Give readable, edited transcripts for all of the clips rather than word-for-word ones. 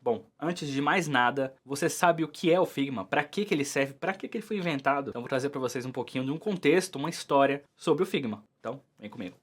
Bom, antes de mais nada, você sabe o que é o Figma? Para que ele serve? Para que ele foi inventado? Então vou trazer para vocês um pouquinho de um contexto, uma história sobre o Figma. Então, vem comigo.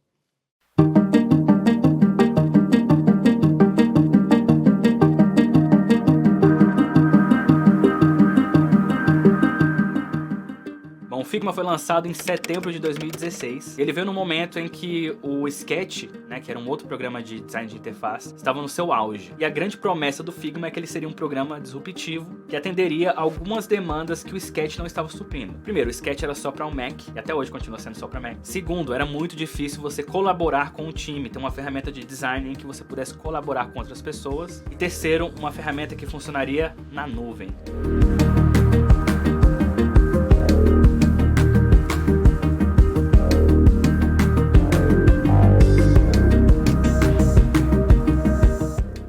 O Figma foi lançado em setembro de 2016. Ele veio no momento em que o Sketch, né, que era um outro programa de design de interface, estava no seu auge. E a grande promessa do Figma é que ele seria um programa disruptivo que atenderia a algumas demandas que o Sketch não estava suprindo. Primeiro, o Sketch era só para o Mac, e até hoje continua sendo só para Mac. Segundo, era muito difícil você colaborar com o time, ter uma ferramenta de design em que você pudesse colaborar com outras pessoas. E terceiro, uma ferramenta que funcionaria na nuvem.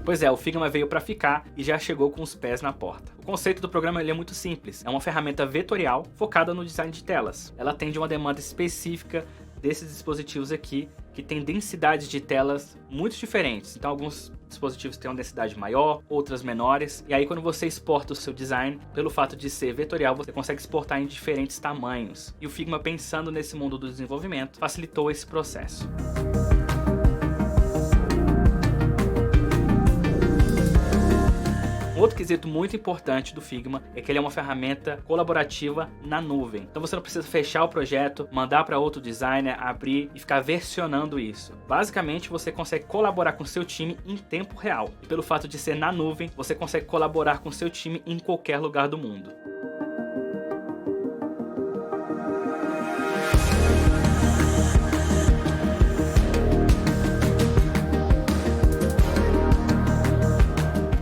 Pois é, o Figma veio para ficar e já chegou com os pés na porta. O conceito do programa ele é muito simples, é uma ferramenta vetorial focada no design de telas. Ela atende uma demanda específica desses dispositivos aqui, que tem densidades de telas muito diferentes. Então alguns dispositivos têm uma densidade maior, outras menores. E aí quando você exporta o seu design, pelo fato de ser vetorial, você consegue exportar em diferentes tamanhos. E o Figma, pensando nesse mundo do desenvolvimento, facilitou esse processo. Outro quesito muito importante do Figma é que ele é uma ferramenta colaborativa na nuvem. Então você não precisa fechar o projeto, mandar para outro designer, abrir e ficar versionando isso. Basicamente você consegue colaborar com seu time em tempo real. E pelo fato de ser na nuvem, você consegue colaborar com seu time em qualquer lugar do mundo.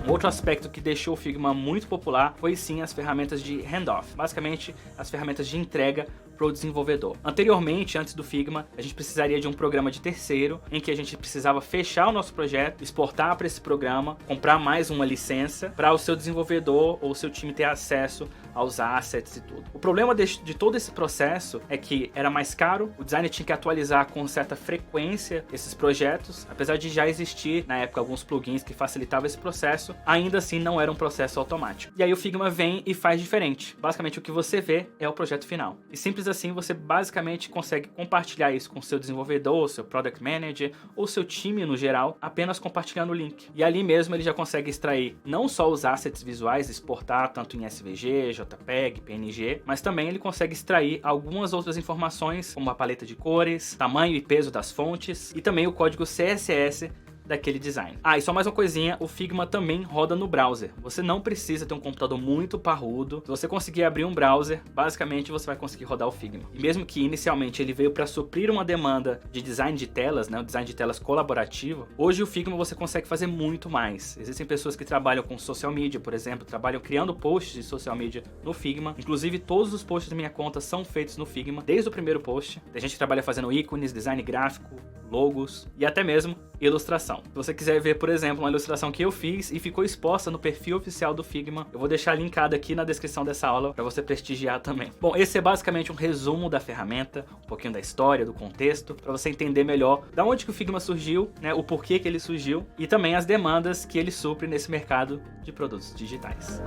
Outro aspecto que deixou o Figma muito popular foi sim as ferramentas de handoff, basicamente as ferramentas de entrega para o desenvolvedor. Anteriormente, antes do Figma, a gente precisaria de um programa de terceiro, em que a gente precisava fechar o nosso projeto, exportar para esse programa, comprar mais uma licença para o seu desenvolvedor ou o seu time ter acesso aos assets e tudo. O problema de todo esse processo é que era mais caro, o designer tinha que atualizar com certa frequência esses projetos, apesar de já existir na época alguns plugins que facilitavam esse processo, ainda assim não era um processo automático. E aí o Figma vem e faz diferente. Basicamente o que você vê é o projeto final. E simples assim você basicamente consegue compartilhar isso com o seu desenvolvedor, seu product manager ou seu time no geral, apenas compartilhando o link. E ali mesmo ele já consegue extrair não só os assets visuais, exportar tanto em SVG, JPEG, PNG, mas também ele consegue extrair algumas outras informações, como a paleta de cores, tamanho e peso das fontes e também o código CSS daquele design. E só mais uma coisinha, o Figma também roda no browser. Você não precisa ter um computador muito parrudo. Se você conseguir abrir um browser, basicamente você vai conseguir rodar o Figma. E mesmo que inicialmente ele veio para suprir uma demanda de design de telas, né, o design de telas colaborativo, hoje o Figma você consegue fazer muito mais. Existem pessoas que trabalham com social media, por exemplo, trabalham criando posts de social media no Figma. Inclusive todos os posts da minha conta são feitos no Figma, desde o primeiro post. Tem gente que trabalha fazendo ícones, design gráfico, logos e até mesmo ilustração. Se você quiser ver, por exemplo, uma ilustração que eu fiz e ficou exposta no perfil oficial do Figma, eu vou deixar linkado aqui na descrição dessa aula para você prestigiar também. Bom, esse é basicamente um resumo da ferramenta, um pouquinho da história, do contexto, para você entender melhor da onde que o Figma surgiu, né, o porquê que ele surgiu e também as demandas que ele supre nesse mercado de produtos digitais.